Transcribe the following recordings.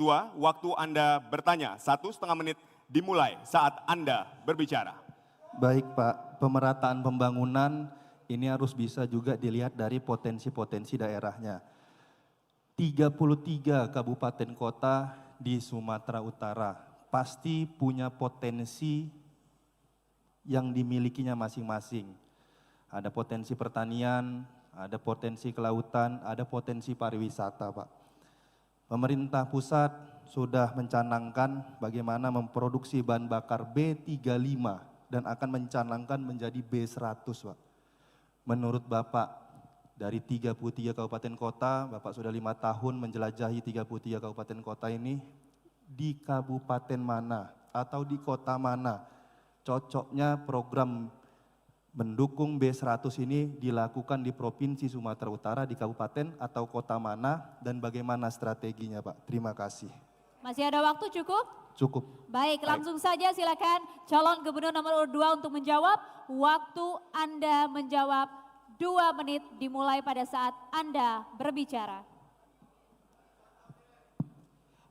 2, waktu Anda bertanya 1,5 menit dimulai saat Anda berbicara. Baik Pak, pemerataan pembangunan ini harus bisa juga dilihat dari potensi-potensi daerahnya. 33 kabupaten kota di Sumatera Utara pasti punya potensi yang dimilikinya masing-masing. Ada potensi pertanian, ada potensi kelautan, ada potensi pariwisata Pak. Pemerintah pusat sudah mencanangkan bagaimana memproduksi bahan bakar B35 dan akan mencanangkan menjadi B100 Pak. Menurut Bapak, dari 33 kabupaten kota, Bapak sudah 5 tahun menjelajahi 33 kabupaten kota ini, di kabupaten mana atau di kota mana cocoknya program mendukung B100 ini dilakukan di Provinsi Sumatera Utara, di kabupaten atau kota mana, dan bagaimana strateginya Pak? Terima kasih. Masih ada waktu cukup? Cukup. Baik, langsung saja silakan calon gubernur nomor urut 2 untuk menjawab. Waktu Anda menjawab 2 menit dimulai pada saat Anda berbicara.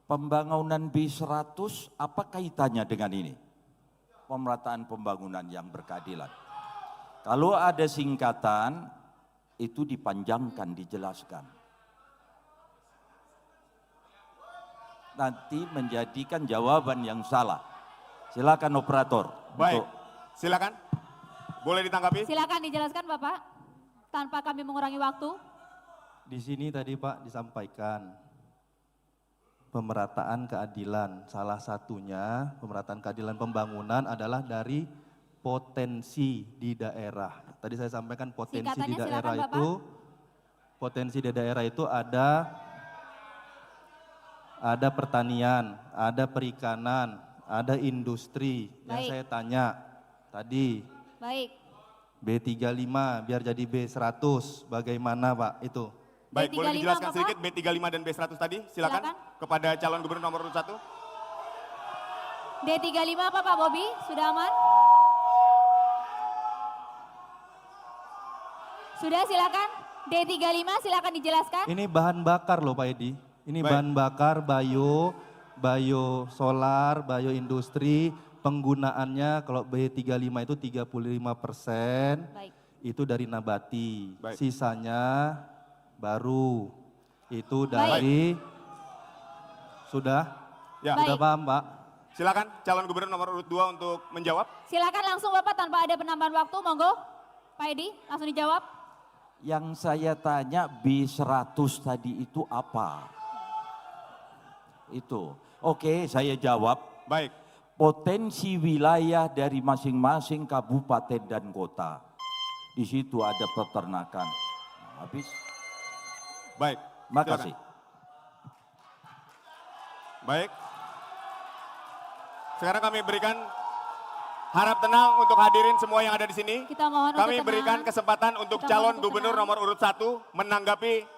Pembangunan B100 apa kaitannya dengan ini? Pemerataan pembangunan yang berkeadilan. Kalau ada singkatan, itu dipanjangkan, dijelaskan. Nanti menjadikan jawaban yang salah. Silakan operator. Baik, silakan. Boleh ditanggapi? Silakan dijelaskan Bapak, tanpa kami mengurangi waktu. Di sini tadi Pak disampaikan pemerataan keadilan. Salah satunya pemerataan keadilan pembangunan adalah dari potensi di daerah. Tadi saya sampaikan potensi di daerah itu, potensi di daerah itu ada pertanian, ada perikanan, ada industri. Yang saya tanya tadi. Baik. B35 biar jadi B100, bagaimana Pak itu? Baik, boleh dijelaskan Bapak? sedikit B35 dan B100 tadi? Silakan kepada calon gubernur nomor urut 1. D35 apa Pak Bobi? Sudah aman? Sudah, silakan. D35 silakan dijelaskan. Ini bahan bakar loh Pak Edi. Ini bahan bakar bio solar, bio industri. Penggunaannya kalau B35 itu 35%, itu dari nabati. Sisanya baru itu dari sudah paham Pak? Silakan calon gubernur nomor urut 2 untuk menjawab. Silakan langsung Bapak tanpa ada penambahan waktu, monggo. Pak Edi, langsung dijawab. Yang saya tanya B100 tadi itu apa? Itu. Oke, saya jawab. Baik. Potensi wilayah dari masing-masing kabupaten dan kota. Di situ ada peternakan. Habis. Baik. Makasih. Baik. Sekarang kami berikan harap tenang untuk hadirin semua yang ada di sini. Kita mohon kami untuk berikan tenang. kesempatan untuk calon gubernur nomor urut 1 menanggapi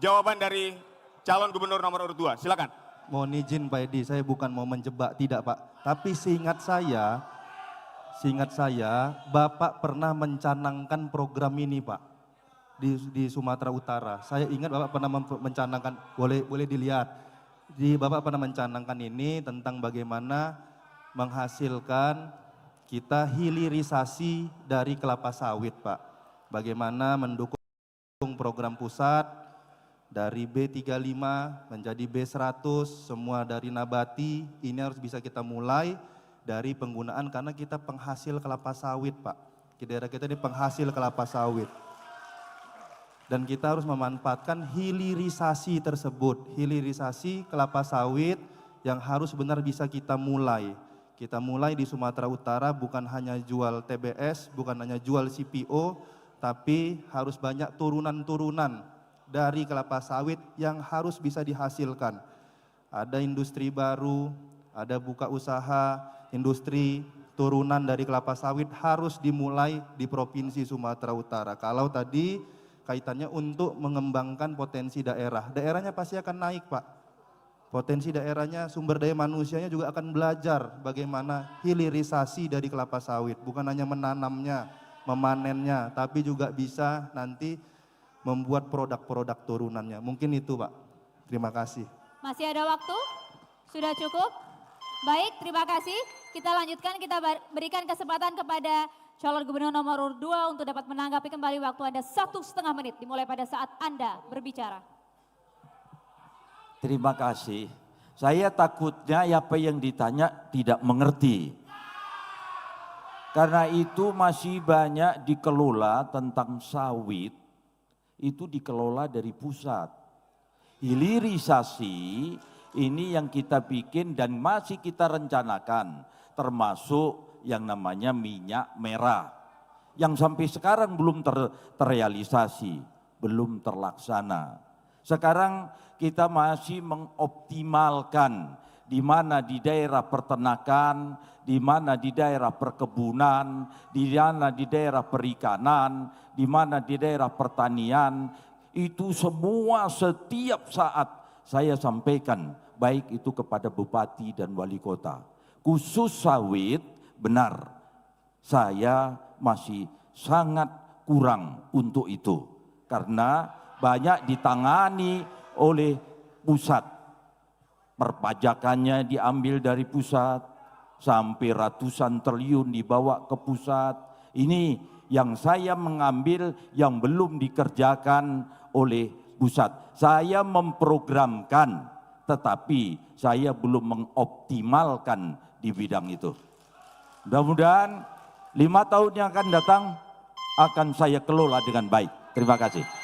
jawaban dari calon gubernur nomor urut 2. Silakan. Mohon izin Pak Edi, saya bukan mau menjebak, tidak Pak. Tapi seingat saya, Bapak pernah mencanangkan program ini Pak di Sumatera Utara. Saya ingat Bapak pernah mencanangkan, boleh dilihat. Bapak pernah mencanangkan ini tentang bagaimana menghasilkan kita hilirisasi dari kelapa sawit Pak. Bagaimana mendukung program pusat dari B35 menjadi B100, semua dari nabati. Ini harus bisa kita mulai dari penggunaan karena kita penghasil kelapa sawit Pak. Di daerah kita ini penghasil kelapa sawit. Dan kita harus memanfaatkan hilirisasi tersebut. Hilirisasi kelapa sawit yang harus benar bisa kita mulai. Kita mulai di Sumatera Utara bukan hanya jual TBS, bukan hanya jual CPO, tapi harus banyak turunan-turunan dari kelapa sawit yang harus bisa dihasilkan. Ada industri baru, ada buka usaha, industri turunan dari kelapa sawit harus dimulai di Provinsi Sumatera Utara. Kalau tadi kaitannya untuk mengembangkan potensi daerah, daerahnya pasti akan naik Pak. Potensi daerahnya, sumber daya manusianya juga akan belajar bagaimana hilirisasi dari kelapa sawit. Bukan hanya menanamnya, memanennya, tapi juga bisa nanti membuat produk-produk turunannya. Mungkin itu Pak. Terima kasih. Masih ada waktu? Sudah cukup? Baik, terima kasih. Kita lanjutkan, kita berikan kesempatan kepada calon gubernur nomor urut 2 untuk dapat menanggapi kembali. Waktu Anda 1,5 menit dimulai pada saat Anda berbicara. Terima kasih. Saya takutnya apa yang ditanya tidak mengerti. Karena itu masih banyak dikelola tentang sawit, itu dikelola dari pusat. Hilirisasi ini yang kita bikin dan masih kita rencanakan, termasuk yang namanya minyak merah. Yang sampai sekarang belum terrealisasi, belum terlaksana. Sekarang kita masih mengoptimalkan di mana di daerah peternakan, di mana di daerah perkebunan, di mana di daerah perikanan, di mana di daerah pertanian, itu semua setiap saat saya sampaikan, baik itu kepada bupati dan wali kota. Khusus sawit, benar, saya masih sangat kurang untuk itu. Karena banyak ditangani oleh pusat. Perpajakannya diambil dari pusat, sampai ratusan triliun dibawa ke pusat. Ini yang saya mengambil yang belum dikerjakan oleh pusat. Saya memprogramkan, tetapi saya belum mengoptimalkan di bidang itu. Mudah-mudahan 5 tahun yang akan datang akan saya kelola dengan baik. Terima kasih.